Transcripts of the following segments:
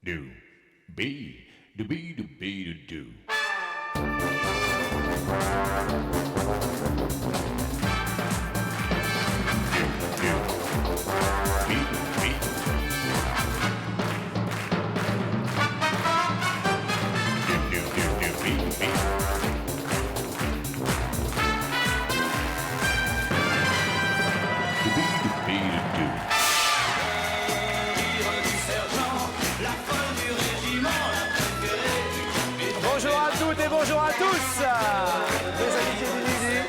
do, be, do, be, do, be, do, do. Bonjour à toutes et bonjour à tous, les amitiés du midi.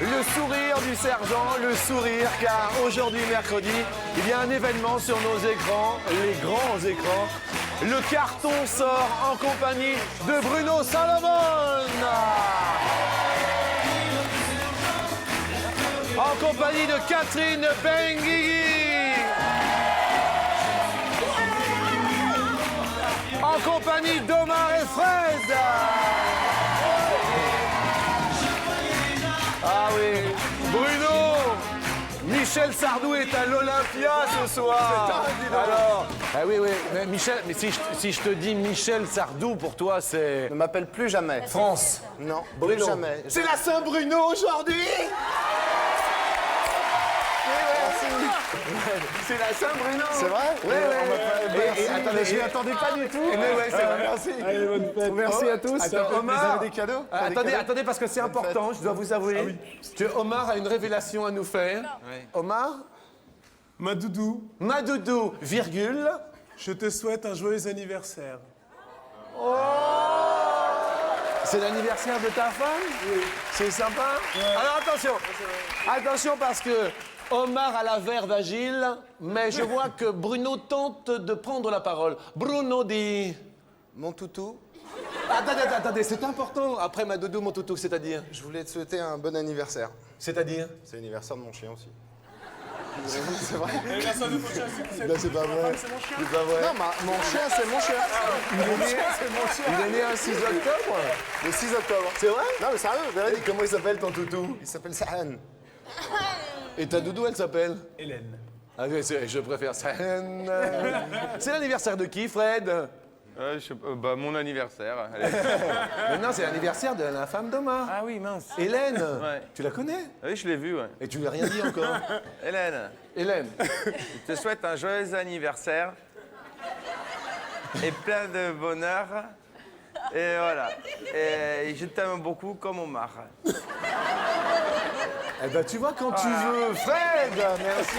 Le sourire du sergent, le sourire, car aujourd'hui, mercredi, il y a un événement sur nos écrans, les grands écrans. Le carton sort en compagnie de Bruno Salomon. En compagnie de Catherine Benguigui. En compagnie d'Omar et Fred. Ah oui, Bruno, Michel Sardou est à l'Olympia ce soir. Alors, ah oui, mais Michel, mais si je te dis Michel Sardou, pour toi, c'est... Ne m'appelle plus jamais. France. Non, Bruno. plus jamais. C'est la Saint-Bruno aujourd'hui. C'est la Saint-Bruno. C'est vrai? Ouais. Attendez, je n'y attendais pas du tout. Mais ouais, c'est vrai. Merci. Allez, bonne fête. Merci à tous. Attends, Omar. Vous avez des cadeaux? Attendez, parce que c'est important, je dois vous avouer. Omar a une révélation à nous faire. Omar, Ma doudou, ma doudou, virgule. je te souhaite un joyeux anniversaire. C'est l'anniversaire de ta femme? Oui. C'est sympa? Alors attention parce que Omar a la verve agile, mais je vois que Bruno tente de prendre la parole. Bruno dit... Mon toutou, Attendez, c'est important. Après ma doudou, mon toutou, c'est-à-dire? je voulais te souhaiter un bon anniversaire. C'est-à-dire? C'est l'anniversaire de mon chien aussi. C'est vrai? L'anniversaire de mon chien, c'est Non, c'est pas vrai. c'est mon chien. C'est pas vrai. Non, mon chien, c'est mon chien. Il est né un 6 octobre? Le 6 octobre. C'est vrai? Non, mais sérieux, Et véridique. comment il s'appelle ton toutou? Il s'appelle Sahan. Et ta doudou, elle s'appelle? Hélène. Ah oui, je préfère ça. C'est l'anniversaire de qui, Fred? Mon anniversaire. Allez. Mais non, c'est l'anniversaire de la femme d'Omar. Ah oui, mince. Hélène. Ouais. Tu la connais? Oui, je l'ai vu, ouais. Et tu lui as rien dit encore? Hélène, Hélène. je te souhaite un joyeux anniversaire et plein de bonheur. Et voilà. Et je t'aime beaucoup comme Omar. Eh ben, tu vois, quand tu veux. Fred, merci.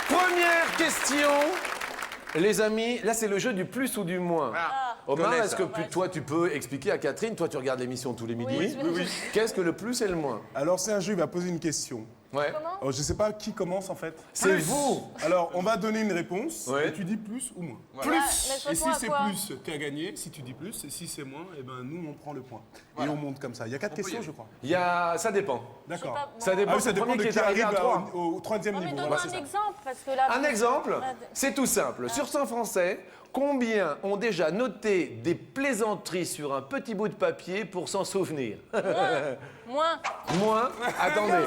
Première question. Les amis, là, c'est le jeu du plus ou du moins. Omar, connais est-ce que toi, tu peux expliquer à Catherine, toi, tu regardes l'émission tous les midis. Oui. Qu'est-ce que le plus et le moins? Alors, c'est un jeu, il va poser une question. Ouais. Alors, je sais pas qui commence en fait. C'est vous. Alors, on va donner une réponse Ouais. et tu dis plus ou moins. Plus. Et si c'est plus, tu as gagné. Si tu dis plus, et si c'est moins, eh ben, nous, on prend le point. Et on monte comme ça. Il y a 4 questions, je crois. Ça dépend. D'accord. Ça dépend. Ah oui, ça c'est le dépend premier de qui qui est arrivé arrive à 3. au 3e Non, mais niveau. donne-moi Voilà, c'est un ça. exemple, parce que là... Un exemple, Ah, c'est tout simple. Sur 100 Français, combien ont déjà noté des plaisanteries sur un petit bout de papier pour s'en souvenir? Moins. Moins. Attendez.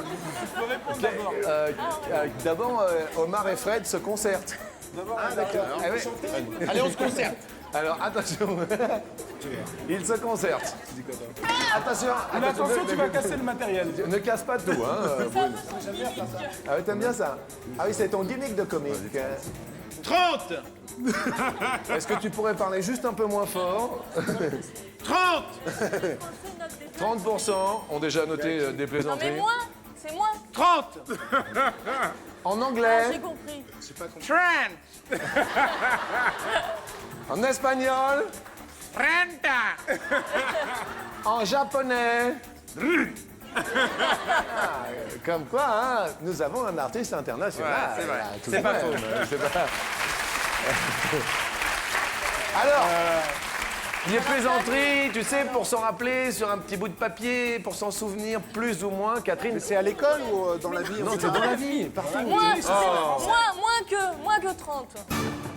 D'abord, Omar et Fred se concertent. Ah, d'accord. Ah oui. Allez, on se concerte. Alors, attention. Ils se concertent. Attention. Mais attention, tu vas casser le matériel. Ne casse pas tout, hein. Ah oui, t'aimes bien ça? Ah oui, c'est ton gimmick de comique. 30 Est-ce que tu pourrais parler juste un peu moins fort? 30 30% ont déjà noté des Non, mais plaisanteries. moins. C'est moins. 30 En Ah, anglais, j'ai compris. 30 en espagnol, 30 en japonais. Ah, comme quoi, hein, nous avons un artiste international. Ouais, c'est vrai. Ah, tout C'est de pas même. faux. C'est pas- Alors, les plaisanteries, tu sais, pour s'en rappeler sur un petit bout de papier, pour s'en souvenir plus ou moins, Catherine. C'est à l'école ou dans la vie? Non, c'est dans la vie, partout. Moins que 30.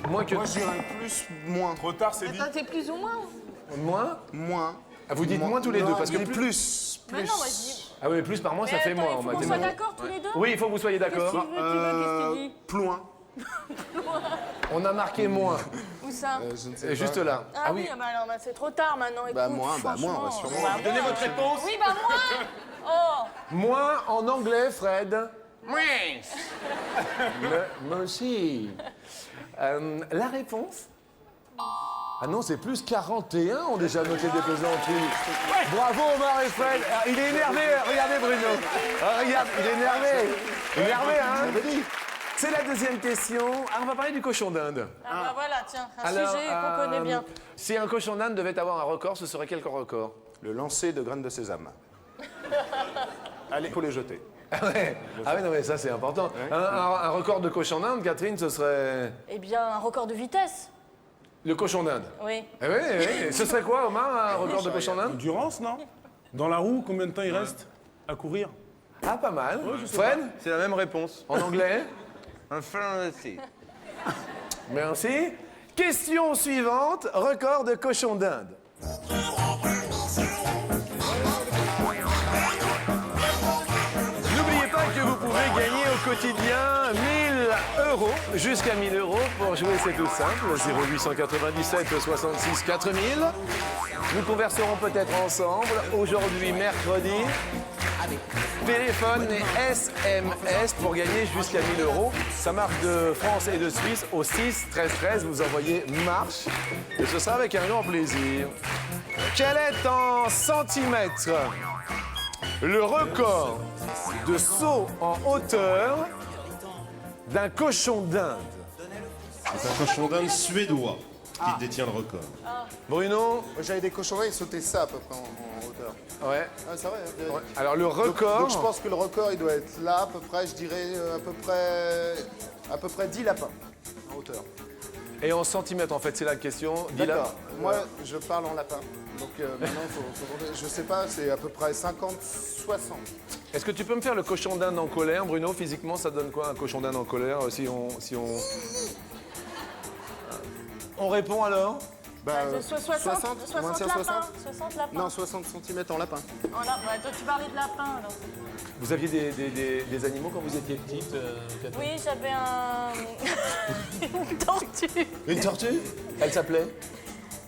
Moins que Moi, je dirais plus, moins. Trop tard, c'est dit. Attends, t'es plus ou moins? moins. Moins. Ah, vous dites moins tous les deux, parce que mais plus. plus. Mais non, moi je dis... Ah oui, plus par mois, ça Mais fait attends, moins il en faut qu'on soit mathématiques. d'accord tous les deux. Oui, il faut que vous soyez Qu'est-ce que d'accord. tu veux, qu'est-ce que tu dis? plus loin. On a marqué moins. Où ça Je ne sais pas. Juste là. Ah oui, bah alors bah, c'est trop tard maintenant. Bah, écoute, moins, on va franchement. sûrement. Bah, Donnez moins. votre réponse. Oui, bah moins. Oh, Moins en anglais, Fred. Moins. Moi aussi. La réponse? Ah non, c'est plus 41, ont déjà noté des plaisanteries. Bravo Omar et Fred. Ah, il est énervé, regardez Bruno. Ah, regarde, il est énervé. Énervé, hein? C'est la deuxième question. Ah, on va parler du cochon d'Inde. ah bah voilà, tiens, un Alors, sujet qu'on connaît bien. Si un cochon d'Inde devait avoir un record, ce serait quel record? Le lancer de graines de sésame. Allez, faut les jeter. Ah ouais, non mais ça c'est important. Un record de cochon d'Inde, Catherine, ce serait Eh bien, un record de vitesse. le cochon d'Inde. Oui. Eh oui, oui. Ce serait quoi, Omar, un record de cochon d'Inde? Endurance, non? Dans la roue, combien de temps il reste à courir? Ah, pas mal. Fred, C'est la même réponse. en anglais? Enfin, aussi. Merci. Question suivante, record de cochon d'Inde. N'oubliez pas que vous pouvez gagner au quotidien 1000 euros, jusqu'à 1000 euros. Pour jouer, c'est tout simple, 0897 66 4000. Nous converserons peut-être ensemble, aujourd'hui, mercredi. Téléphone et SMS pour gagner jusqu'à 1000 euros. Ça marche de France et de Suisse au 6 13 13. Vous envoyez marche et ce sera avec un grand plaisir. Quel est en centimètres le record de saut en hauteur d'un cochon d'Inde? C'est un cochon d'Inde suédois qui détient le record. Bruno? Moi, j'avais des cochons d'Inde, ils sautaient ça à peu près en hauteur. Ouais. Ah, c'est vrai. Ouais. Alors le Donc, record. je pense que le record, il doit être là, à peu près, je dirais, à peu près 10 lapins en hauteur. Et en centimètres, en fait, c'est la question. Dis-la. D'accord. Moi, je parle en lapin. Donc maintenant, je sais pas, c'est à peu près 50, 60. Est-ce que tu peux me faire le cochon d'Inde en colère, Bruno? Physiquement, ça donne quoi un cochon d'Inde en colère si on... On répond alors? Bah, 60 moins de lapins. 60. 60 lapins. Non, 60 cm en lapin. Oh là, bah, toi, tu parlais de lapins, alors. Vous aviez des animaux quand vous étiez petite, Catherine? Oui, j'avais un... une tortue. Une tortue? Elle s'appelait?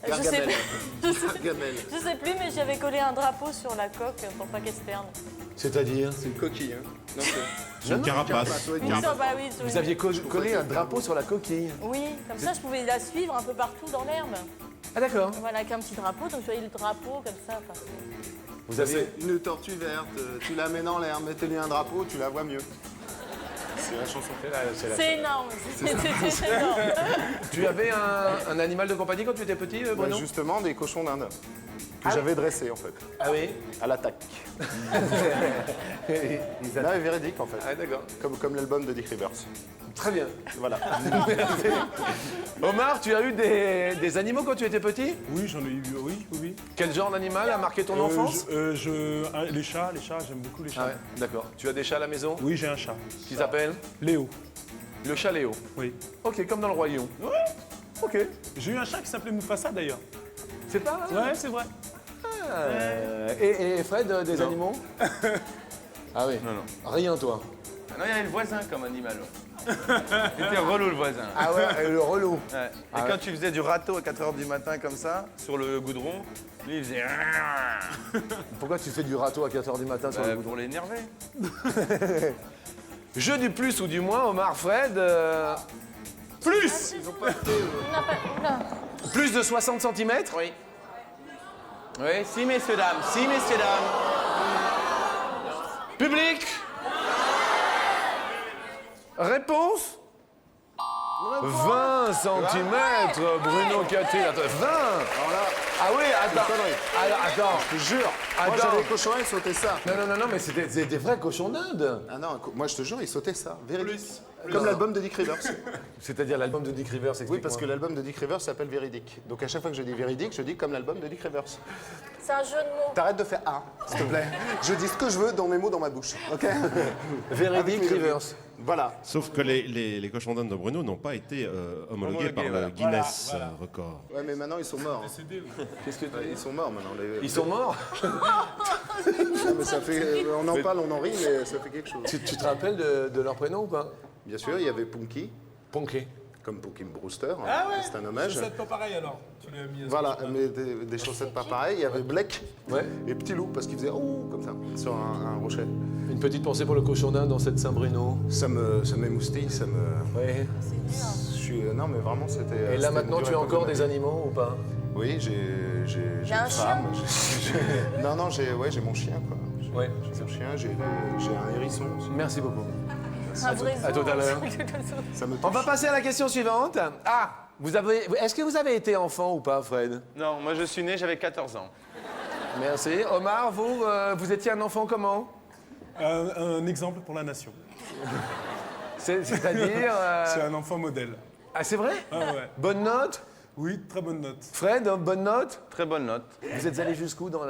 Je sais, Gargamel. plus, Gamelle. je sais plus, mais j'avais collé un drapeau sur la coque pour pas qu'elle se perde. C'est-à-dire? C'est une coquille, hein. Non, C'est une carapace. Oui, ça, bah oui, sur Vous une- aviez collé un drapeau sur la coquille? Oui, comme ça, je pouvais la suivre un peu partout dans l'herbe. Ah d'accord. Voilà, avec un petit drapeau, donc je voyais le drapeau comme ça. Enfin, Vous aviez... C'est une tortue verte, tu la mets dans l'air, mettez-lui un drapeau, tu la vois mieux. C'est la chanson. c'est énorme, c'est énorme. Tu avais un animal de compagnie quand tu étais petit, Bruno? Justement, des cochons d'Inde que j'avais dressés en fait, Ah oui. à l'attaque. Là est véridique en fait, Ah d'accord. comme l'album de Dick Rivers. Très bien. Voilà. Omar, tu as eu des animaux quand tu étais petit? Oui, j'en ai eu, oui. Quel genre d'animal a marqué ton enfance? Les chats, j'aime beaucoup les chats. Ah ouais, d'accord. Tu as des chats à la maison? Oui, j'ai un chat. Qui s'appelle? Léo. Le chat Léo. Oui. Ok, comme dans le royaume. Ok. J'ai eu un chat qui s'appelait Mufasa d'ailleurs. C'est pas... Ouais, c'est vrai. Et Fred, des animaux? Ah oui. Non. Rien, toi. Non, il y avait le voisin comme animal. Ouais. Il était relou, le voisin. Ah ouais, le relou. Ouais. Et quand tu faisais du râteau à 4h du matin comme ça, sur le goudron, lui il faisait... Pourquoi tu fais du râteau à 4h du matin sur le goudron? pour l'énerver. Jeu du plus ou du moins, Omar, Fred. Plus! Oula. Plus de 60 cm? Oui. Oui, si messieurs, dames, si messieurs, dames. Public? Réponse? 20 cm, Bruno Catherine. Attends, 20? Ah oui, attends. Alors, attends, je te jure. Moi Attends. j'avais des cochons d'Inde, ils sautaient ça. Non, mais c'était des vrais cochons d'Inde. Ah non, moi je te jure, ils sautaient ça, véridique. Comme l'album de Dick Rivers. C'est-à-dire l'album de Dick Rivers, Oui, parce que l'album de Dick Rivers s'appelle Véridique. Donc à chaque fois que je dis Véridique, je dis comme l'album de Dick Rivers. C'est un jeu de mots. T'arrêtes de faire A, s'il te plaît. Je dis ce que je veux dans mes mots dans ma bouche, ok? Véridique Avec mes Rivers. Voilà. Sauf que les cochons d'Inde de Bruno n'ont pas été homologués par le Guinness Record. Ouais, mais maintenant ils sont morts. Qu'est-ce que Ouais, ils sont morts maintenant. Ils sont morts? Non, mais ça fait, on en parle, on en rit, mais ça fait quelque chose. Tu te rappelles de leur prénom ou pas? bien sûr. Il y avait Punky, Punky. comme Punky Brewster. Ah ouais. C'est un hommage. Chaussettes pas pareil alors. Tu l'as mis. Voilà, mais des chaussettes pas pareilles. Il y avait Black Ouais. et Petit Loup, parce qu'il faisait oh comme ça, sur un rocher. Une petite pensée pour le cochon d'Inde dans cette Saint-Bruno. Ça m'émoustille, ça me... Ouais. Non, mais vraiment, c'était... Et là maintenant, tu as encore des animaux ou pas? Oui, j'ai Il y a une un femme. Non, j'ai mon chien, quoi. Ouais. J'ai mon chien, j'ai un hérisson aussi. Merci beaucoup. Un vrai À tout à l'heure. Ça me On touche. va passer à la question suivante. Ah, est-ce que vous avez été enfant ou pas, Fred? Non, moi je suis né, j'avais 14 ans. Merci. Omar, vous étiez un enfant comment? Un exemple pour la nation. C'est-à-dire... C'est un enfant modèle. Ah, c'est vrai? Ah ouais. Bonne note? Oui, très bonne note. Fred, bonne note? Très bonne note. Vous êtes allé jusqu'où dans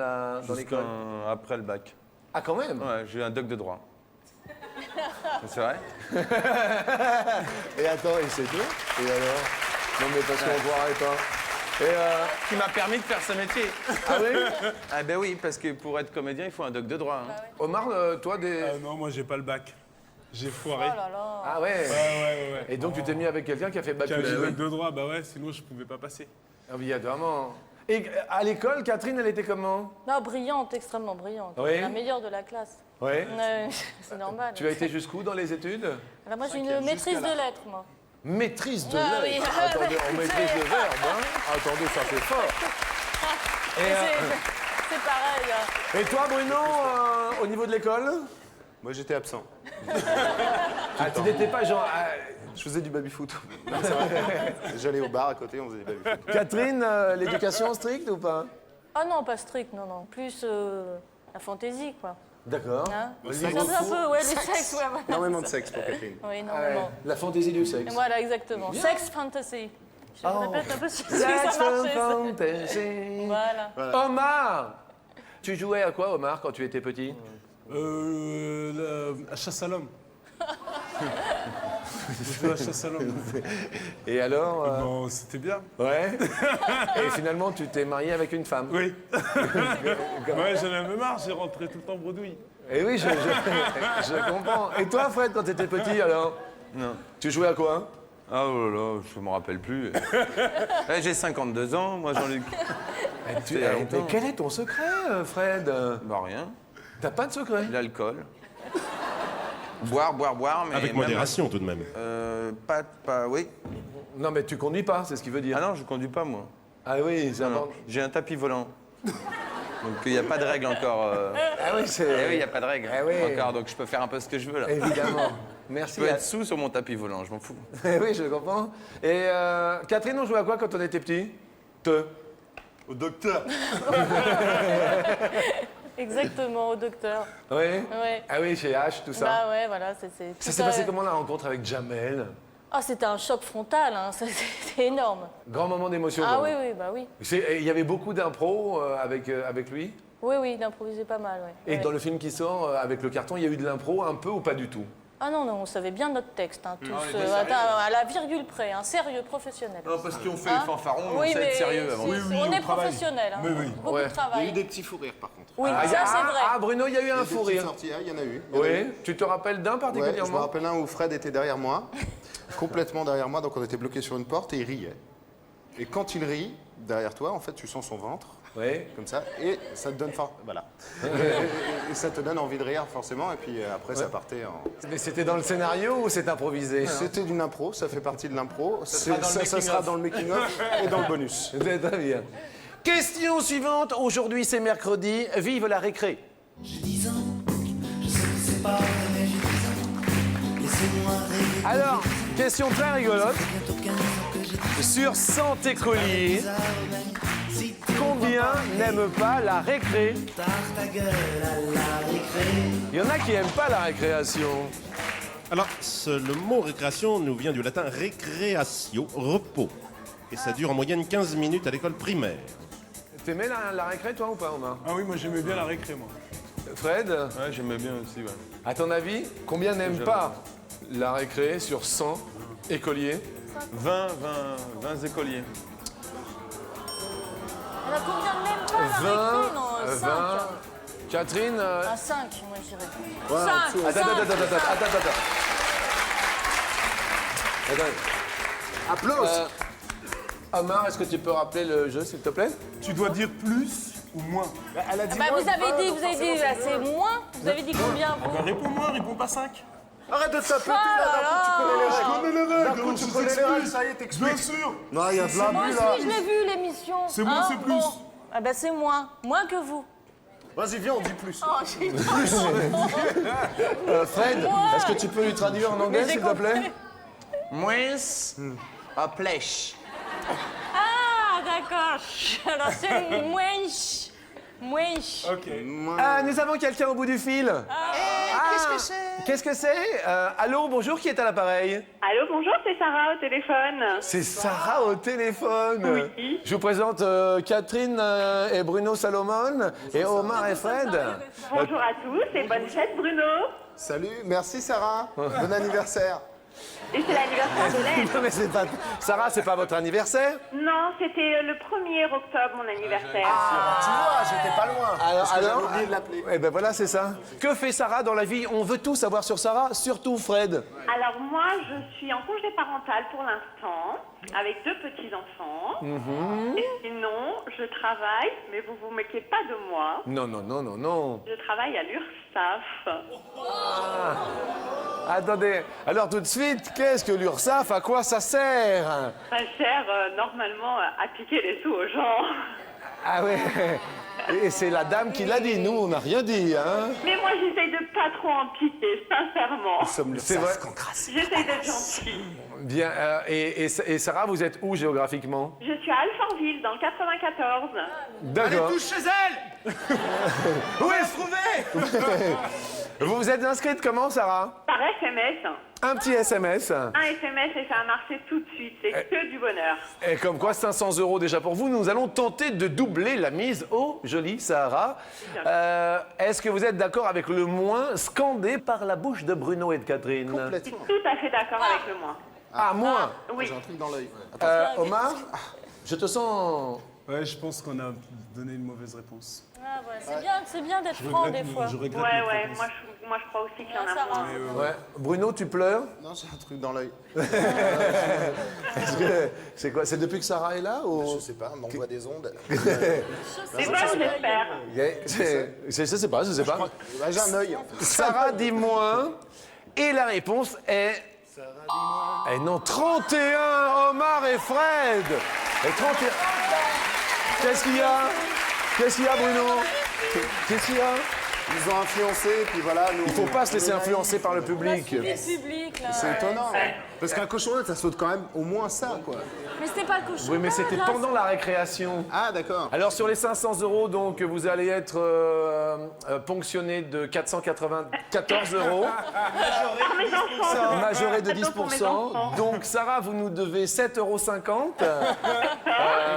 l'école? Après le bac. Ah, quand même? Ouais, j'ai eu un doc de droit. C'est vrai? Et attends, et c'est tout? Et alors? Non, mais parce qu'on croirait pas. Et Qui m'a permis de faire ce métier. ah oui? Ah ben oui, parce que pour être comédien, il faut un doc de droit. hein. Omar, toi, des... Non, moi j'ai pas le bac. J'ai Oh foiré. là là. Ah ouais? Ouais. Et donc, tu t'es mis avec quelqu'un qui a fait bac Qui a plus le oui. doc de droit, bah ouais, sinon je pouvais pas passer. Évidemment. Et à l'école, Catherine, elle était comment? Non, brillante, extrêmement brillante. Oui. La meilleure de la classe. Ouais. C'est normal. Tu as été jusqu'où dans les études? Alors moi, j'ai une maîtrise de lettres, moi. Maîtrise de Ah lettres. oui. Attendez, on maîtrise le verbe, hein? Attendez, ça fait fort. C'est pareil. hein. Et toi, Bruno, au niveau de l'école? Moi, j'étais absent. Ah, tu n'étais pas genre... Je faisais du baby-foot. J'allais au bar à côté, on faisait du baby-foot. Catherine, l'éducation stricte ou pas? Ah non, pas strict, non. Plus la fantaisie, quoi. D'accord. Hein Le C'est sexe. un peu, ouais, le sexe, ouais, voilà. Énormément de sexe pour Catherine. Oui, Ah ouais, énormément. la fantaisie du Et sexe. voilà, exactement. Sex fantasy. Je Oh. répète un peu si Sex ça marchait. ça. fantasy. Voilà. Omar! Tu jouais à quoi, Omar, quand tu étais petit? La chasse à l'homme. C'était la chasse à l'homme. Et alors? Bon, c'était bien. Ouais. Et finalement, tu t'es marié avec une femme. Oui. Ouais, j'en avais marre, j'ai rentré tout le temps bredouille. Et oui, je comprends. Et toi, Fred, quand tu étais petit, alors? Non. Tu jouais à quoi? Ah oh là là, je me rappelle plus. Ouais, j'ai 52 ans, moi Jean-Luc. Mais il y a longtemps. quel est ton secret, Fred? Bah rien. T'as pas de secret? L'alcool. Boire, mais... Avec même- modération tout de même. Oui. Non, mais tu conduis pas, c'est ce qu'il veut dire. Ah non, je conduis pas, moi. Ah oui, c'est Non, non. important. J'ai un tapis volant. Donc il n'y a pas de règle encore. Ah oui, c'est... Eh oui, il n'y a pas de règle Eh oui. encore, donc je peux faire un peu ce que je veux là. Évidemment. Je Merci. peux être sous sur mon tapis volant, je m'en fous. Eh oui, je comprends. Et Catherine, on jouait à quoi quand on était petit? Au docteur. Exactement, au docteur. Oui. Ouais. Ah oui, chez H, tout ça. Bah ouais, voilà, c'est... Ça s'est passé comment la rencontre avec Jamel? Ah, c'était un choc frontal, hein. C'était énorme. Grand moment d'émotion. Ah vraiment. oui, bah oui. Il y avait beaucoup d'impro avec lui. Oui, d'improviser pas mal, ouais. Et Ouais. dans le film qui sort avec le carton, il y a eu de l'impro un peu ou pas du tout? Ah non, on savait bien notre texte, hein, tous, à la virgule près, hein, sérieux, professionnel. Non, parce qu'on fait Hein les fanfarons, mais Oui, on sait mais être sérieux avant. on est professionnel, hein. Oui, oui. Beaucoup Ouais. de Il y a travail. eu des petits fous rires, par contre. Oui, Ah, ça c'est vrai. Ah, Bruno, il y a eu un Des fou petites rire. sorties, il y en a eu. Il y en a eu. Oui. Tu te rappelles d'un Ouais, je me particulièrement? rappelle un où Fred était derrière moi, complètement derrière moi, donc on était bloqués sur une porte et il riait. Et quand il rit, derrière toi, en fait, tu sens son ventre, Oui. comme ça, et ça te donne voilà. et ça te donne envie de rire, forcément, et puis après, ça partait en... Mais c'était dans le scénario ou c'est improvisé? C'était d'une impro, ça fait partie de l'impro. sera dans le Ça making sera of. dans le making-of et dans le bonus. Très bien. Question suivante. Aujourd'hui, c'est mercredi. Vive la récré. J'ai 10 ans, je sais que c'est pas vrai, mais j'ai 10 ans. Laissez-moi rêver. Alors, question très rigolote. Bientôt 15 ans que j'ai 10 Sur 100 écoliers, ans. Si tu combien n'aiment pas la récré? pars ta gueule à la récré. Il y en a qui n'aiment pas la récréation. Alors, le mot récréation nous vient du latin recreatio, repos. Et ça dure en moyenne 15 minutes à l'école primaire. T'aimais la récré, toi, ou pas, Omar? Ah oui, moi j'aimais bien la récré, moi. Fred, Ouais, j'aimais bien aussi, ouais. à ton avis, combien n'aiment pas la récré sur 100 écoliers? 20 écoliers. Il y en a combien de même pas la 20, récré? Non, 5. 20. Catherine, À 5, moi je dirais. Ouais, 5, en dessous. attends. Applause. Omar, est-ce que tu peux rappeler le jeu, s'il te plaît? Tu dois dire plus ou moins. Elle a dit Bah, vous avez dit, là, c'est moins. Vous avez dit combien, vous? Réponds-moi, réponds pas 5. Arrête de tapoter Ah là, d'un coup tu connais les règles. connais les règles, D'un coup tu connais les règles, ça y est, t'expliques. Bien sûr. Non, il y a de la Moi bulle aussi, là. je l'ai vu, l'émission. C'est moins, Hein, c'est plus. bon. Ah bah, c'est moins. Moins que vous. Vas-y, viens, on dit plus. Oh, j'ai Fred, est-ce que tu peux lui traduire en anglais, Mais j'ai s'il te plaît? Moins à plèche. Ah, d'accord. Alors, c'est moins. Moins. Ok. Nous avons quelqu'un au bout du fil. Qu'est-ce que c'est? Qu'est-ce que c'est? Allô, bonjour, qui est à l'appareil? Allô, bonjour, c'est Sarah au téléphone. C'est Sarah au téléphone. Oui. Je vous présente Catherine et Bruno Salomon et Omar et Fred. Bonjour à tous et bonne fête, Bruno. Salut, merci Sarah. Bon anniversaire. Et c'est l'anniversaire de l'aide. Non mais c'est pas... Sarah, c'est pas votre anniversaire? Non, c'était le 1er octobre, mon anniversaire. Tu vois, j'étais pas loin. Parce que j'avais oublié de l'appeler. Eh ben voilà, c'est ça. Que fait Sarah dans la vie? On veut tout savoir sur Sarah, surtout Fred. Alors moi, je suis en congé parental pour l'instant, avec 2 petits-enfants. Et sinon, je travaille, mais vous vous moquez pas de moi. Non, non, non, non, non. Je travaille à l'URSSAF. Attendez, alors tout de suite, qu'est-ce que l'URSSAF? À quoi ça sert? Ça sert normalement à piquer les sous aux gens. Ah ouais. Et c'est la dame qui l'a dit, nous on n'a rien dit, hein. Mais moi, j'essaye de pas trop en piquer, sincèrement. C'est vrai. J'essaye d'être gentille. Bien, et Sarah, vous êtes où géographiquement? Je suis à Alfortville, dans le 94. D'accord. Chez elle. Où est-ce trouvé? Vous vous êtes inscrite comment, Sarah? Par SMS. Un petit SMS. Un SMS et ça a marché tout de suite. C'est que du bonheur. Et comme quoi, 500 € déjà pour vous. Nous allons tenter de doubler la mise. Oh, jolie Sarah. Est-ce que vous êtes d'accord avec le moins scandé par la bouche de Bruno et de Catherine? Je suis tout à fait d'accord avec le moi. Ah, moins. Oui. J'ai un truc dans l'œil. Omar, je te sens... Ouais, je pense qu'on a donné une mauvaise réponse. Ah, ouais, c'est bien d'être franc des fois. Je regrette Ouais, notre ouais, réponse. moi je crois aussi qu'il y en Ah, a Sarah. moins. Ouais. Bruno, tu pleures? Non, j'ai un truc dans l'œil. Est-ce que... C'est quoi? C'est depuis que Sarah est là ou... Je sais pas, on m'envoie des ondes. Et moi, j'espère. Je sais pas, je sais pas. Bah, j'ai un œil. En fait. Sarah dit moins. Et la réponse est... Eh non, 31, Omar et Fred. Et 31... Qu'est-ce qu'il y a? Qu'est-ce qu'il y a, Bruno? Qu'est-ce qu'il y a? Ils ont influencé, et puis voilà. Nous, Il faut pas se laisser influencer par le public. Le public, là. C'est ouais. étonnant. Parce qu'un cochonnette, ça saute quand même au moins ça, quoi. Mais c'était pas le cochon. Oui, mais c'était pendant la récréation. Ah, d'accord. Alors sur les 500 €, donc vous allez être ponctionné de 494 €, Par mes enfants. majoré de Cadeau pour mes enfants. 10%. Donc Sarah, vous nous devez 7,50 €.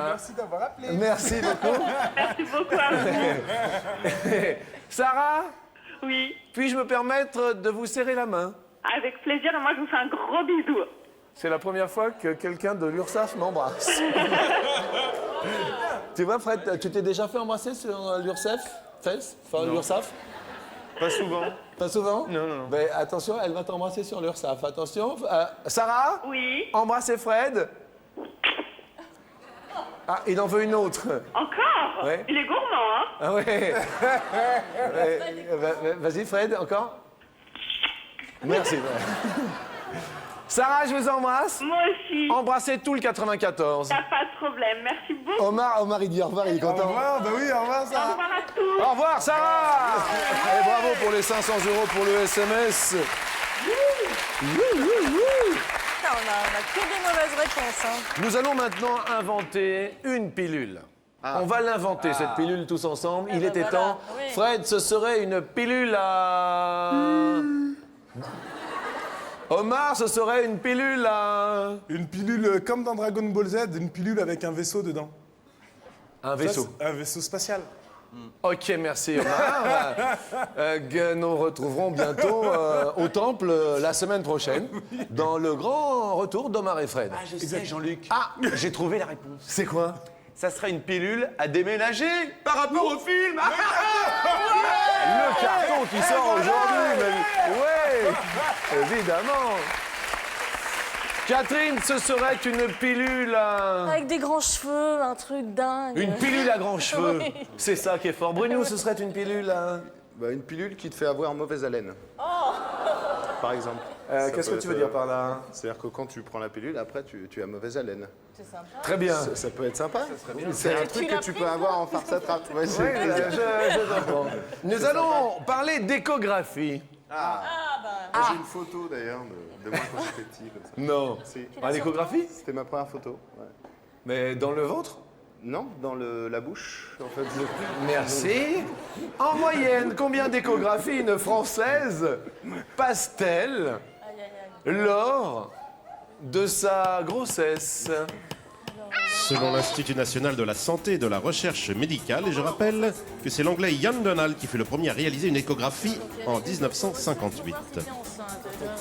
Merci d'avoir appelé. Merci beaucoup. Merci beaucoup à vous. Sarah, Oui, puis-je me permettre de vous serrer la main? avec plaisir. Et moi, je vous fais un gros bisou. C'est la première fois que quelqu'un de l'URSSAF m'embrasse. Tu vois, Fred, tu t'es déjà fait embrasser sur l'URSSAF? Enfin, l'URSSAF? Pas souvent. Pas souvent? Non, non, non. Ben, attention, elle va t'embrasser sur l'URSSAF. Attention. Sarah? Oui, Embrassez Fred. Ah, il en veut une autre. encore. Ouais. Il est gourmand, hein. Ah ouais. Vas-y, Fred, encore. Merci. Sarah, je vous embrasse. Moi aussi. Embrassez tout le 94. Y a pas de problème. Merci beaucoup. Omar, il dit au revoir, il est Au content. revoir, bah oui, au revoir, Au ça. revoir à tous. Au revoir, Sarah. Et bravo pour les 500 € pour le SMS. Putain, on a que des mauvaises réponses. Hein. Nous allons maintenant inventer une pilule. On va l'inventer, cette pilule, tous ensemble. Il ben était voilà, temps. oui. Fred, ce serait une pilule à... Omar, ce serait une pilule à... Une pilule comme dans Dragon Ball Z, une pilule avec un vaisseau dedans. Un vaisseau. Ça, c'est un vaisseau spatial. Ok, merci Omar. Nous retrouverons bientôt au temple la semaine prochaine dans le grand retour d'Omar et Fred. Ah, je sais, Jean-Luc. Ah, J'ai trouvé la réponse. c'est quoi? Ça serait une pilule à déménager par rapport au film. Le carton qui sort aujourd'hui. Ouais, évidemment. Catherine, ce serait une pilule à... Avec des grands cheveux, un truc dingue. Une pilule à grands cheveux. Oui. C'est ça qui est fort. Bruno, ce serait une pilule à... Bah, une pilule qui te fait avoir mauvaise haleine. Par exemple. Qu'est-ce que tu veux dire par là? C'est-à-dire que quand tu prends la pilule, après, tu as mauvaise haleine. C'est sympa. Très bien. Ça peut être sympa. C'est un truc Tu l'as que tu pris, peux avoir en farce à trappe. Ouais, c'est- Je comprends. Nous allons parler d'échographie. J'ai une photo d'ailleurs de moi quand j'étais petit. Comme ça. Non. Si. À l'échographie? C'était ma première photo. Ouais. Mais dans le ventre? Non, dans la bouche. En fait, Merci. En moyenne, combien d'échographies une Française passe-t-elle lors de sa grossesse? Selon l'Institut national de la santé et de la recherche médicale, et je rappelle que c'est l'anglais Ian Donald qui fut le premier à réaliser une échographie en 1958.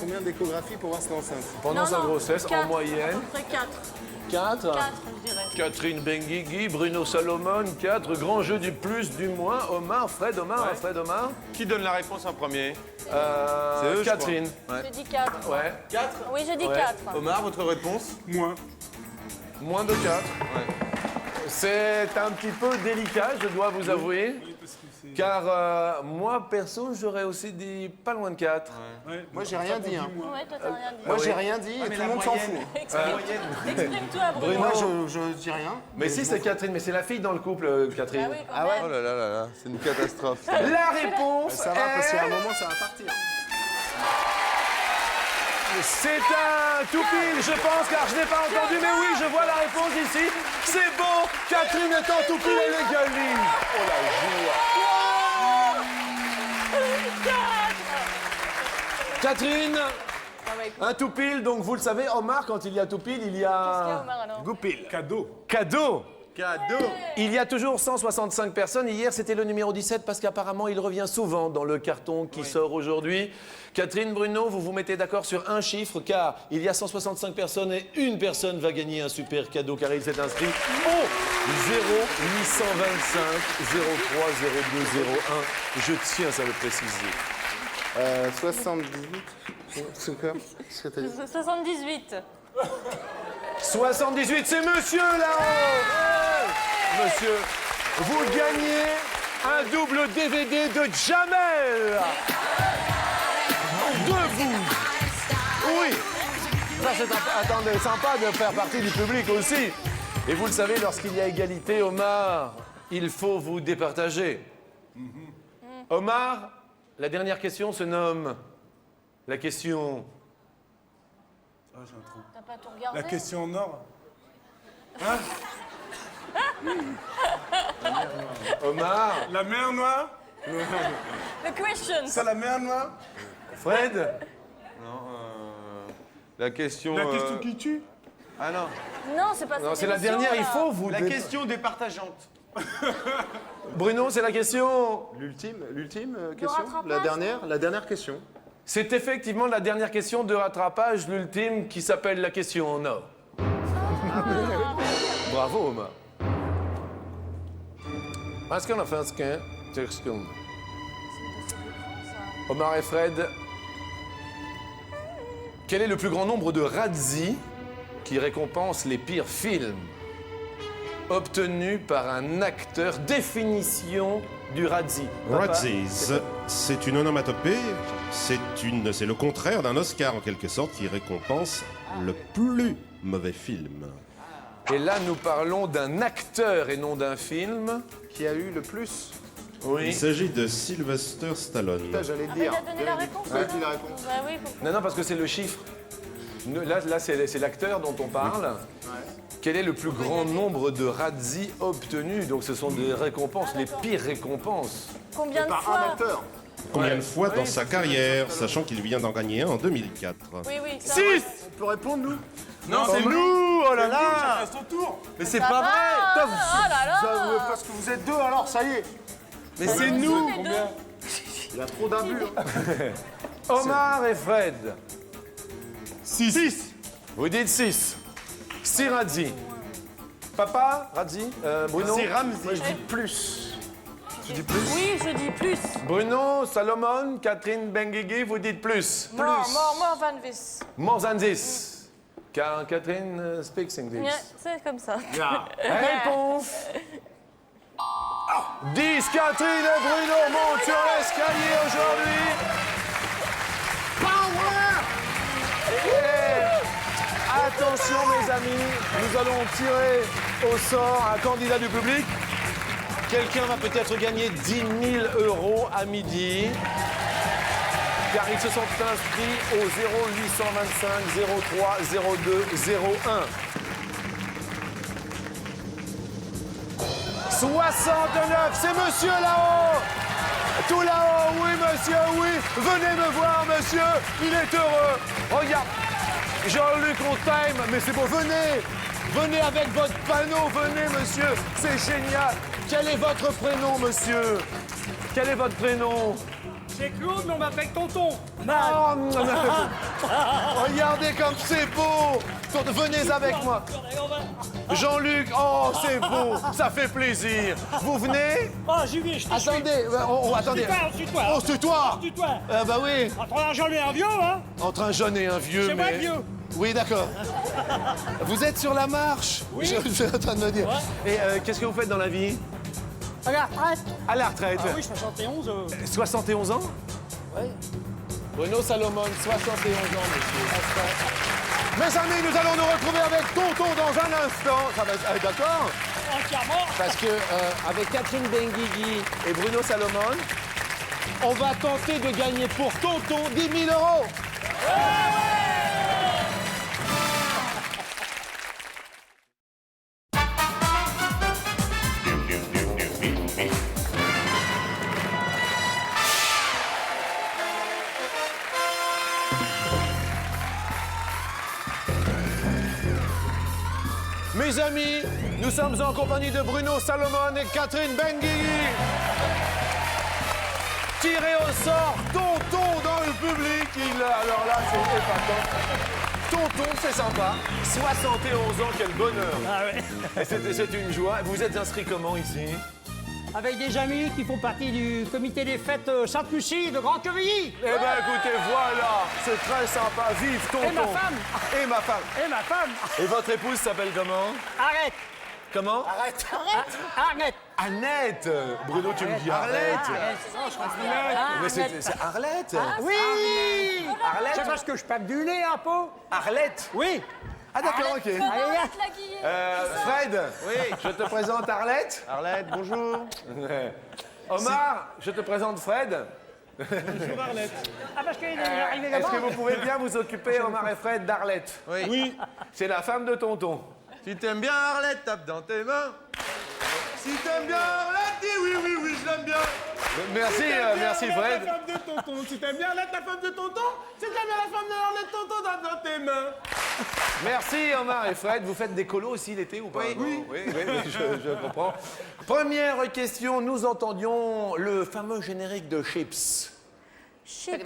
combien d'échographies pour voir si t'es enceinte? Pendant sa grossesse, en moyenne, À peu près 4. 4. 4, je dirais. Catherine Benguigui, Bruno Salomon, 4. Grand jeu du plus, du moins. Omar, Fred, Omar, Fred, Omar. Qui donne la réponse en premier? C'est eux, je Catherine. J'ai dit 4. Ouais. 4. Oui, j'ai dit Ouais. 4. Omar, votre réponse? Moins. Moins de 4. C'est un petit peu délicat, je dois vous avouer. Car moi, perso, j'aurais aussi dit pas loin de 4. Moi, j'ai rien dit. Hein. Ouais, toi, t'as rien dit. Moi, j'ai rien dit et tout le monde s'en fout. Exprime-toi, Bruno. Moi, je dis rien. Mais si, c'est Catherine, mais c'est la fille dans le couple, Catherine. Ah oui, quand même. Oh là là là là, c'est une catastrophe. La réponse Ça va parce qu'à un est... moment, ça va partir. C'est un tout pile, je pense, car je n'ai pas entendu, mais oui, je vois la réponse ici. C'est bon, Catherine est en tout pile, elle égalise. Oh la joie. Catherine, un tout pile, donc vous le savez, Omar, quand il y a tout pile, il y Qu'est-ce qu'il y a, a... Omar, alors? Goupil. Cadeau. Cadeau. Cadeau. Il y a toujours 165 personnes. Hier, c'était le numéro 17 parce qu'apparemment, il revient souvent dans le carton qui sort aujourd'hui. Catherine, Bruno, vous vous mettez d'accord sur un chiffre car il y a 165 personnes et une personne va gagner un super cadeau car il s'est inscrit au 0825 03 02 01. Je tiens à le préciser. 78. C'est quoi? Qu'est-ce que t'as dit? 78. 78, c'est monsieur là-haut. Monsieur, vous gagnez un double DVD de Jamel. De vous. Oui. Ça, c'est attendez, sympa de faire partie du public aussi. Et vous le savez, lorsqu'il y a égalité, Omar, il faut vous départager. Omar, la dernière question se nomme la question... Ah, j'ai un trou. T'as pas tout regardé? La question nord. Omar, La mer Noire. The question. C'est la mer Noire. Fred, Non, la question... La question qui tue. Ah non. Non, c'est pas non, cette c'est la émission, dernière, là. il faut vous... La question départageante. Bruno, c'est la question... L'ultime question? rattrapage, La dernière question. C'est effectivement la dernière question de rattrapage, l'ultime, qui s'appelle la question en or. Bravo, Omar. Est-ce qu'on a fait un scan? Omar et Fred, quel est le plus grand nombre de Razzies qui récompense les pires films obtenus par un acteur? Définition du Razzie. Papa, Razzies, c'est une onomatopée, c'est le contraire d'un Oscar en quelque sorte qui récompense le plus mauvais film. Et là, nous parlons d'un acteur et non d'un film. Qui a eu le plus? Il Oui. s'agit de Sylvester Stallone. Putain, j'allais le Ah, mais dire. t'as donné la réponse? Ouais, dis la réponse. Bah oui, faut... Non, non, parce que c'est le chiffre. Là c'est l'acteur dont on parle. Quel est le plus grand nombre de Razzies obtenus? Donc ce sont des récompenses, les pires récompenses. Combien de Par un fois? acteur. Combien de fois dans sa carrière, sachant qu'il vient d'en gagner un en 2004? Oui, oui. ça 6. On peut répondre, nous? Non, c'est nous. Oh là là. À son tour. Mais c'est va. pas vrai. Ah, oh là là. Parce que vous êtes deux, alors ça y est. Mais c'est nous. Les deux. Il y a trop d'abus. Omar et Fred. 6. Vous dites 6. 6 Razzies. Papa, Razzie, Bruno. C'est Ramsey. Moi, je dis plus. Oui, je dis plus. Bruno, Salomon, Catherine Benguigui, vous dites plus. More than this. More than this. Catherine speaks English. Ouais, c'est comme ça. Réponse 10, Catherine et Bruno montent sur l'escalier aujourd'hui. Et attention mes amis, nous allons tirer au sort un candidat du public. Quelqu'un va peut-être gagner 10 000 € à midi. Car ils se sont inscrits au 0825 03 02 01. 69, c'est monsieur là-haut. Tout là-haut, oui monsieur, oui. Venez me voir monsieur, il est heureux. Regarde, Jean-Luc on time, mais c'est beau, venez. Venez avec votre panneau, venez monsieur, c'est génial. Quel est votre prénom monsieur? Quel est votre prénom? C'est Claude, mais on m'appelle Tonton. Oh, regardez comme c'est beau. Venez avec moi. Jean-Luc, oh c'est beau, ça fait plaisir. Vous venez? Oh, j'y vais, je te suis. Attendez, attendez. Suis-toi. Oh, c'est toi. Suis-toi. Bah oui. Entre un jeune et un vieux, hein? Entre un jeune et un vieux, C'est moi le vieux. Oui, d'accord. Vous êtes sur la marche? Oui. Je suis en train de me dire. Ouais. Et qu'est-ce que vous faites dans la vie? À la retraite. À la retraite. Ah oui, 71. 71 ans? Oui. Bruno Salomon, 71 ans, monsieur. Mes amis, nous allons nous retrouver avec Tonton dans un instant. Ça va être, d'accord? Entièrement. Parce que avec Catherine Benguigui et Bruno Salomon, on va tenter de gagner pour Tonton 10 000 €. Mes amis, nous sommes en compagnie de Bruno Salomon et Catherine Benguigui. Tiré au sort, Tonton dans le public. Alors là, c'est épatant. Tonton, c'est sympa. 71 ans, quel bonheur. Ah ouais. Et c'est une joie. Vous êtes inscrit comment ici? Avec des amis qui font partie du comité des fêtes Sainte-Lucie de Grand-Quevilly. Eh bien, écoutez, voilà, c'est très sympa. Vive Tonton. Et ma femme. Et ma femme. Et ma femme. Et votre épouse s'appelle comment? Arrête. Comment? Arrête. Arrête. Annette. Bruno, tu me dis Arlette. Mais c'est Arlette. Oui. Arlette. C'est parce que je pape du nez un peu. Arlette. Oui. Ah d'accord, ok. Fred, oui, je te présente Arlette. Arlette, bonjour. Omar, je te présente Fred. Bonjour Arlette. Ah parce qu'il est arrivé Est-ce d'abord. que vous pouvez bien vous occuper, Omar et Fred, d'Arlette? Oui. C'est la femme de Tonton. Si t'aimes bien Arlette, tape dans tes mains. Si t'aimes bien Arlette, dis oui, oui, oui, je l'aime bien. Merci, merci Fred. La femme de tonton. Si t'aimes bien Arlette, la femme de tonton, si t'aimes bien la femme de Arlette, tonton, tape dans tes mains. Merci Omar et Fred. Vous faites des colos aussi l'été ou pas? Oui. Oui, je comprends. Première question, nous entendions le fameux générique de Chips. Chips.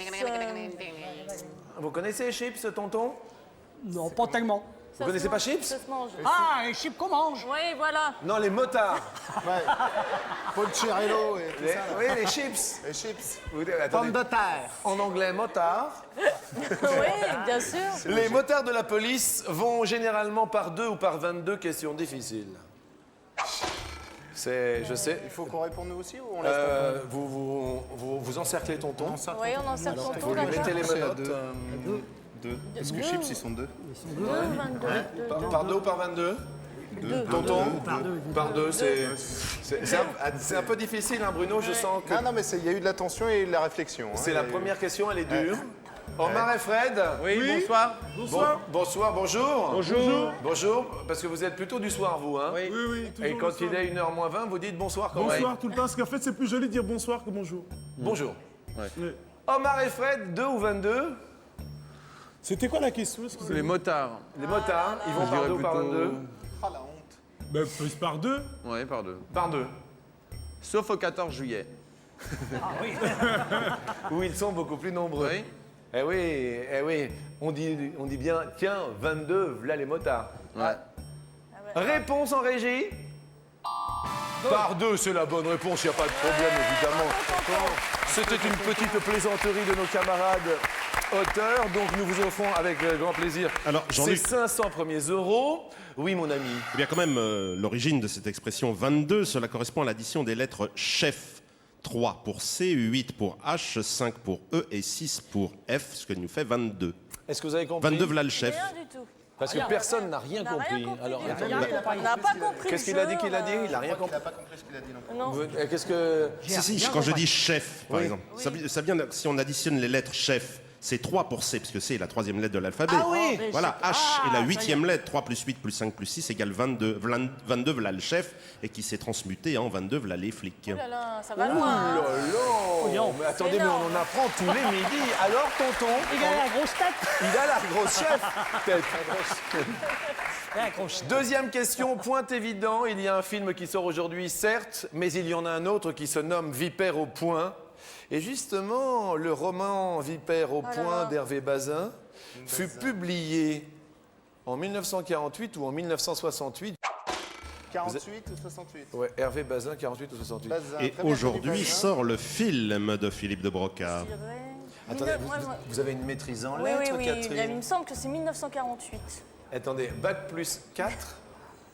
Vous connaissez Chips, Tonton? Non, pas tellement. Vous connaissez pas Chips? Ça se mange. Ah, les chips qu'on mange. Oui, voilà. Non, les motards. Poncherello et tout ça. Oui, les chips. Les chips. Attendez. de terre. En anglais, motard. Oui, bien sûr. Les motards de la police vont généralement par 2 ou par 22 questions difficiles. Je sais. Il faut qu'on réponde nous aussi ou on laisse Vous encerclez Tonton. Oui, on en sert tonton, Vous lui d'accord. mettez les menottes. deux. Parce que chips, ils sont deux. 2, 22. Par 2 ou par 22? Tonton? Par 2, c'est un peu difficile, hein, Bruno, je sens que... Non, mais il y a eu de l'attention et de la réflexion. hein. C'est la première question, elle est dure. Omar et Fred? Oui, bonsoir. Bonsoir, bonjour. Bonjour. Bonjour, parce que vous êtes plutôt du soir, vous, hein? Oui. Oui, toujours. Et quand le soir. il est 1h moins 20, vous dites bonsoir quand même. Bonsoir tout le temps, parce qu'en fait, c'est plus joli de dire bonsoir que bonjour. Bonjour. Oui. Omar et Fred, 2 ou 22? C'était quoi la question? Excusez-moi. Les motards. Les motards, ils vont Je par dirais 2 ou par plutôt- 22? Ah, la honte. Ben, plus par deux. Ouais, par 2. Par 2. Sauf au 14 juillet. Où ils sont beaucoup plus nombreux. Oui. Eh oui. On dit bien, tiens, 22, voilà les motards. Ouais. Réponse en régie? Par 2, c'est la bonne réponse, il n'y a pas de problème, évidemment. C'était une petite plaisanterie de nos camarades auteur. Donc nous vous offrons avec grand plaisir Alors, ces Jean-Luc. 500 premiers euros. Oui, mon ami. Eh bien, quand même, l'origine de cette expression 22, cela correspond à l'addition des lettres chef. 3 pour C, 8 pour H, 5 pour E et 6 pour F, ce qui nous fait 22. Est-ce que vous avez compris? 22, voilà le chef. Rien du tout. Parce que personne n'a rien compris. Alors, du tout. attendez. On n'a pas compris. Qu'est-ce qu'il le a dit jeu, qu'il a on dit? Il n'a rien Il compris. n'a pas compris ce qu'il a dit non plus. Non. Qu'est-ce que... Si, quand je dis chef, par Oui. exemple, ça vient, si on additionne les lettres chef, c'est 3 pour C, parce que C est la 3e lettre de l'alphabet. Ah oui. Voilà, H est la 8e lettre, 3 plus 8 plus 5 plus 6 égale 22. 22, voilà le chef, et qui s'est transmuté en 22, voilà les flics. Oh là là, ça va Ouh loin. là hein. là. Mais attendez, mais on en apprend tous les midis. Alors, tonton, Il a la grosse tête. il a la grosse chef. Tête. Il a la grosse tête. Deuxième question, point évident. Il y a un film qui sort aujourd'hui, certes, mais il y en a un autre qui se nomme Vipère au point. Et justement, le roman Vipère au point d'Hervé Bazin fut publié en 1948 ou en 1968. 48 ou 68? Ouais, Hervé Bazin, 48 ou 68. Bazin, Et très bien aujourd'hui connu, Bazin. sort le film de Philippe de Broca. Attendez, Moi, vous avez une maîtrise en Oui, lettres, oui, Catherine? il me semble que c'est 1948. Attendez, bac plus 4,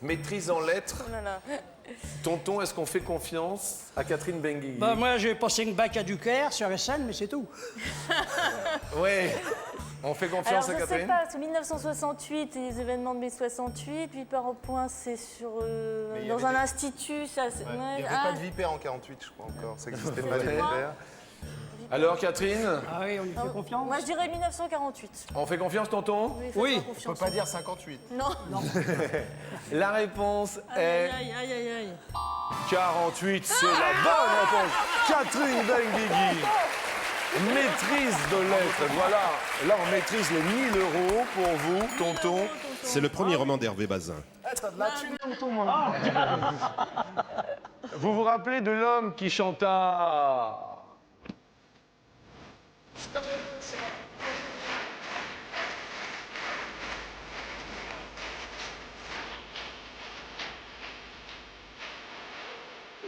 maîtrise en lettres. Oh là là. Tonton, est-ce qu'on fait confiance à Catherine Benguigui? Bah, moi, j'ai passé une bac à Ducaire sur SN, mais c'est tout. Oui. On fait Alors, confiance à je sais Catherine? pas, c'est 1968, et les événements de mai 68, Vipère au point, c'est sur, Mais il y dans avait un des- institut. Ça, Ouais. Il n'y avait pas de vipère en 48, je crois encore. Ça n'existait pas, les Ouais. vipères. Alors, Catherine, Ah oui, on lui fait confiance. Moi, je dirais 1948. on fait confiance, tonton? Faites-moi Oui. On ne confiance. peut pas dire 58. Non. La réponse Aïe, est aïe, aïe, aïe, aïe. 48. C'est la bonne réponse. Catherine Benguigui. Maîtrise de lettres. Voilà. Là, on maîtrise les 1000 € pour vous, tonton. C'est le premier roman d'Hervé Bazin. T'as de la thune. Vous vous rappelez de l'homme qui chanta...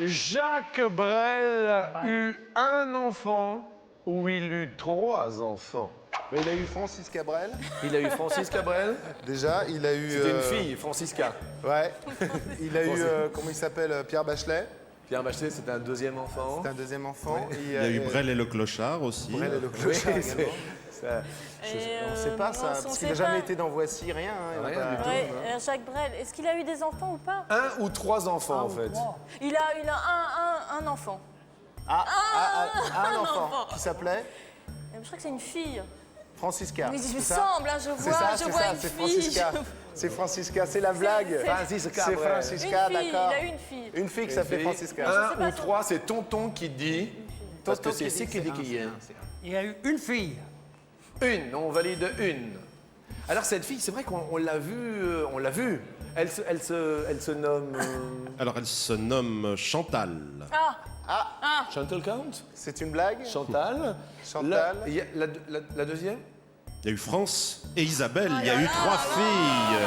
Jacques Brel eut un enfant ou il eut 3 enfants? Mais il a eu Francis Cabrel. Il a eu Francis Cabrel. Déjà, il a eu. C'était une fille, Francisca. Ouais. Il a eu, comment il s'appelle, Pierre Bachelet. Pierre Bachelet, c'était un deuxième enfant. C'est un deuxième enfant. Il y a eu Brel et le clochard aussi. Brel et le Oui, clochard c'est- également. ça- On ne sait pas ça, parce qu'il n'a jamais été dans Voici, rien. Hein, il y en a Rien pas- du tout. Ouais, Jacques Brel, est-ce qu'il a eu des enfants ou pas? 1 ou 3 enfants, en fait. Il a un enfant. un enfant qui s'appelait Je crois que c'est une fille. Francisca. Mais il me c'est ça semble, hein, je C'est vois, ça, je c'est vois ça, une c'est fille. Francisca. C'est Francisca, c'est la blague. Francisca C'est Brel. Francisca, Une fille, d'accord. il a eu une fille. Une fille qui s'appelait Francisca. Un ou 3, c'est tonton qui dit. Parce que c'est ici qui dit qu'il y a. Il a eu une fille. Une, on valide une. Alors cette fille, c'est vrai qu'on l'a vue, Elle se nomme Alors elle se nomme Chantal. Chantal Count. C'est une blague Chantal. Chantal. Il y a la deuxième. Il y a eu France et Isabelle, il y a eu 3 filles.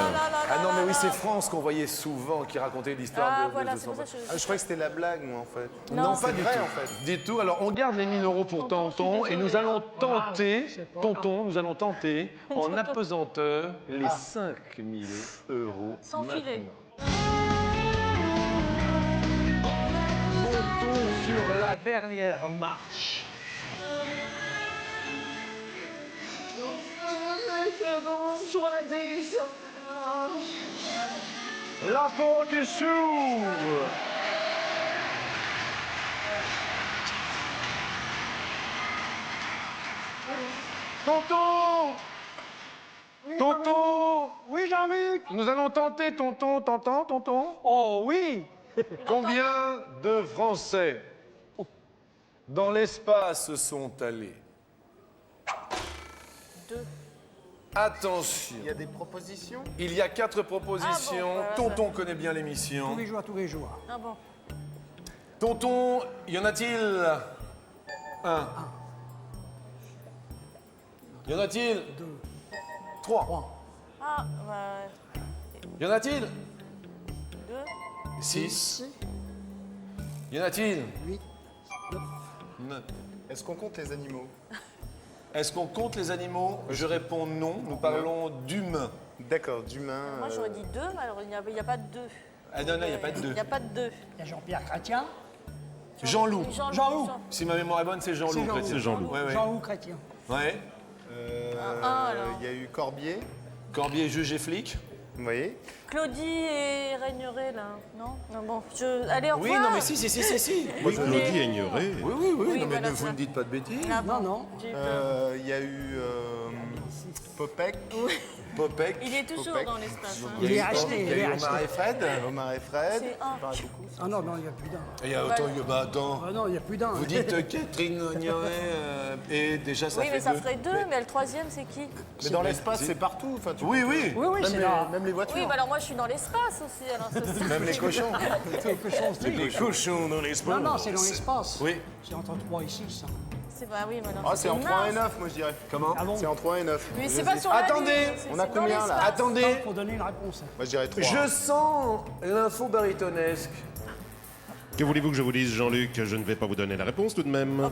Ah non, mais oui, c'est France qu'on voyait souvent qui racontait l'histoire Ah, de voilà, de c'est son pour ça que Ah, je croyais que c'était la blague, moi, en fait. Non, pas c'est du vrai, tout. en fait. Du tout. Alors, on garde les 1000 € pour Tonton et nous allons tenter, Tonton, nous allons tenter en apesanteur les 5000 €. Sans filet. Montons sur la dernière marche. La porte s'ouvre. Tonton! Tonton! Oui, Jean-Luc. Nous allons tenter, tonton, tonton. Oh oui. Combien de Français dans l'espace sont allés? 2. Attention, Il y a des propositions il y a 4 propositions. Ah bon, voilà. Tonton connaît bien l'émission. Tous les jours. Ah bon. Tonton, y en a-t-il 1? Y en a-t-il 2? 3? Ah, bah, Y en a-t-il 2. 6? Y en a-t-il 8. 9. Est-ce qu'on compte les animaux Est-ce qu'on compte les animaux? Je réponds non. Nous parlons d'humains. D'accord, d'humain. Moi, j'aurais dit 2, mais alors il n'y a pas de 2. Ah non, il n'y a pas de 2. Il n'y a pas de 2. Il y a Jean-Pierre Chrétien. Jean-Loup. Jean-Loup. Si ma mémoire est bonne, c'est Jean-Loup. C'est Jean-Loup. Ouais, ouais. Jean-Loup Chrétien. Ouais. Il y a eu Corbier. Corbier, juge et flic. Vous voyez? Claudie et Régneray, là. Non? Non, bon. Allez, au Oui, revoir. non, mais si. Oui, Claudie Aigneré. Oui, Oui, non, mais voilà, vous ça. ne dites pas de bêtises. Ah, Non, bon. non. J'ai eu peur. Il y a eu Popek. Popek. Il est toujours Popek. dans l'espace. Hein. Il est acheté, Il y il est a eu acheté. Omar et Fred. Omar et Fred. C'est un. Ah non, non, il n'y a plus d'un. Il y a attends. Ah non, il n'y a plus d'un. Vous dites Catherine Ignoré et déjà ça Oui, fait mais ça deux. ferait 2, mais le troisième, c'est qui? Mais dans l'espace, c'est partout. Enfin, tu Oui, peux- oui. Oui, oui, Même c'est les, là. même les voitures. Oui, bah alors moi, je suis dans l'espace aussi. Alors, ça, Même les cochons. Quelque chose de- Les cochons dans l'espace. Non, non, c'est dans l'espace. Oui. C'est entre 3 et 6. c'est pas, oui, mais non. Ah, c'est en 3 et mince. 9, moi je dirais. Comment? Ah bon? C'est en 3 et 9. Mais c'est pas sur la Attendez, ligne, on a c'est dans combien, là? l'espace. Attendez, Pour donner une réponse. Moi je dirais 3. je sens l'info baritonesque. Que voulez-vous que je vous dise, Jean-Luc? Je ne vais pas vous donner la réponse tout de même.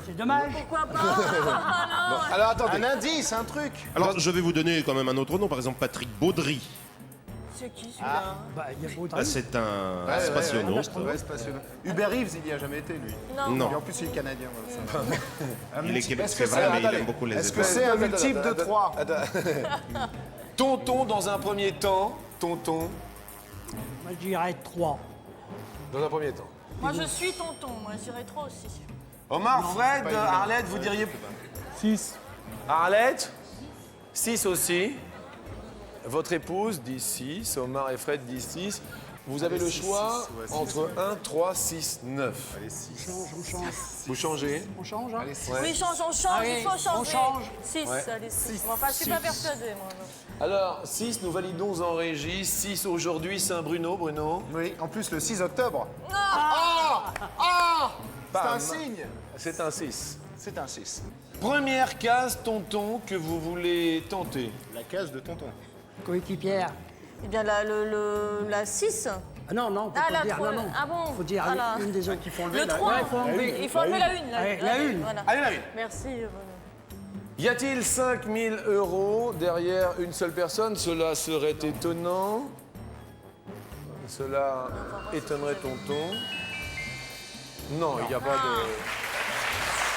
C'est dommage. Pourquoi pas? Ah, non. Alors attendez. Un indice, un truc. Alors, je vais vous donner quand même un autre nom, par exemple Patrick Baudry. C'est qui celui-là? Bah, il y a Ah, Baudry. c'est un Ouais, spationaute. Ouais, c'est passionnant. Hubert Reeves, il n'y a jamais été, lui. Non. Et en plus, il est canadien. Voilà, ça. Il est Est-ce que québécois, c'est- mais il attendez. aime beaucoup les Est-ce que étoiles. c'est un multiple de 3? Tonton dans un premier temps. Tonton Moi, je dirais 3. dans un premier temps. Moi, je suis tonton. Moi, je dirais 3 aussi. Omar, Fred, Arlette, vous diriez 6. Arlette 6 aussi. Votre épouse dit 6. Omar et Fred disent 6. Vous avez le choix entre 1, 3, 6, 9. Allez, 6. On change. Vous changez. On change, hein? Allez, 6. Oui, change, on change, Allez, il faut changer. on change. 6, Ouais. allez, 6. Enfin, je suis pas persuadée, moi. Alors, 6, nous validons en régie. 6 aujourd'hui, Saint-Bruno, Bruno. Oui, en plus, le 6 octobre. C'est Bam. un signe. C'est un 6. C'est un 6. Première case, tonton, que vous voulez tenter. La case de tonton. Coéquipière. Eh bien, la 6. Ah non, non, on peut Ah, pas la dire, 3. non, non. Ah bon? Faut dire Ah, là. une des autres qu'il faut enlever. Le là. 3. Ouais, il faut enlever. Il faut enlever la 1. Ouais, la une. Voilà. Allez, la une. Merci. Y a-t-il 5 000 € derrière une seule personne? Cela serait étonnant. Cela étonnerait tonton. Non, il n'y a pas de...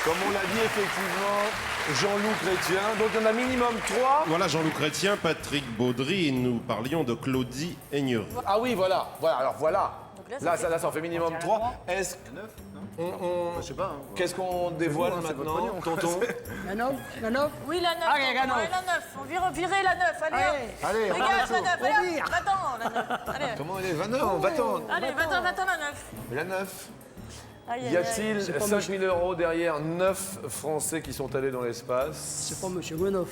Comme on l'a dit, effectivement, Jean-Loup Chrétien. Donc, il y en a minimum 3. Voilà, Jean-Luc Chrétien, Patrick Baudry, et nous parlions de Claudie Aigneré. Ah oui, voilà. Alors, voilà. Donc là, ça Là, ça en fait minimum 3. Est-ce... Je sais pas. Hein. Qu'est-ce qu'on dévoile vous, hein, c'est votre maintenant, pognon. tonton? La 9? La 9? Oui, la 9. Allez, la 9. la 9. On vire virer la 9. Allez, Allez. hop. Allez, on Dégage va la 9. On Allez, vire. hop. Va-t'en, la 9. Allez, Comment elle est? 29, on va-t'en. allez, va-t'en, la 9. La 9. Aïe, aïe, Y aïe. a-t-il 5 000 € derrière 9 Français qui sont allés dans l'espace? C'est pas Monsieur Gonoff.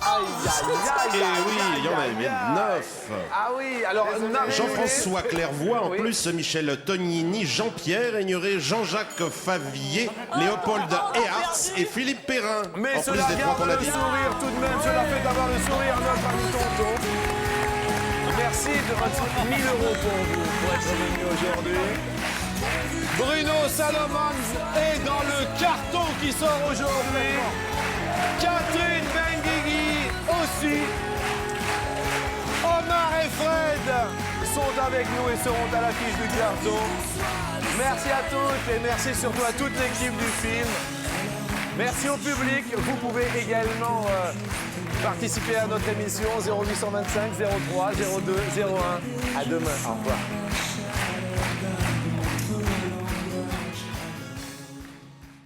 Et oui, il y en avait 9. Ah oui, alors... Jean-François Clairvoy, en Oui. plus Michel Tognini, Jean-Pierre Aigneré, Jean-Jacques Favier, Léopold Ehartz et Philippe Perrin. Mais en plus cela des 3 garde qu'on a le dit. sourire tout de même. Cela fait d'avoir le sourire notre ami tonton. Merci de votre 1 000 € pour vous, pour être venu aujourd'hui. Bruno Salomon est dans le carton qui sort aujourd'hui. Catherine Benguigui aussi. Omar et Fred sont avec nous et seront à l'affiche du carton. Merci à toutes et merci surtout à toute l'équipe du film. Merci au public. Vous pouvez également participer à notre émission 0825 03 02 01. À demain. Au revoir.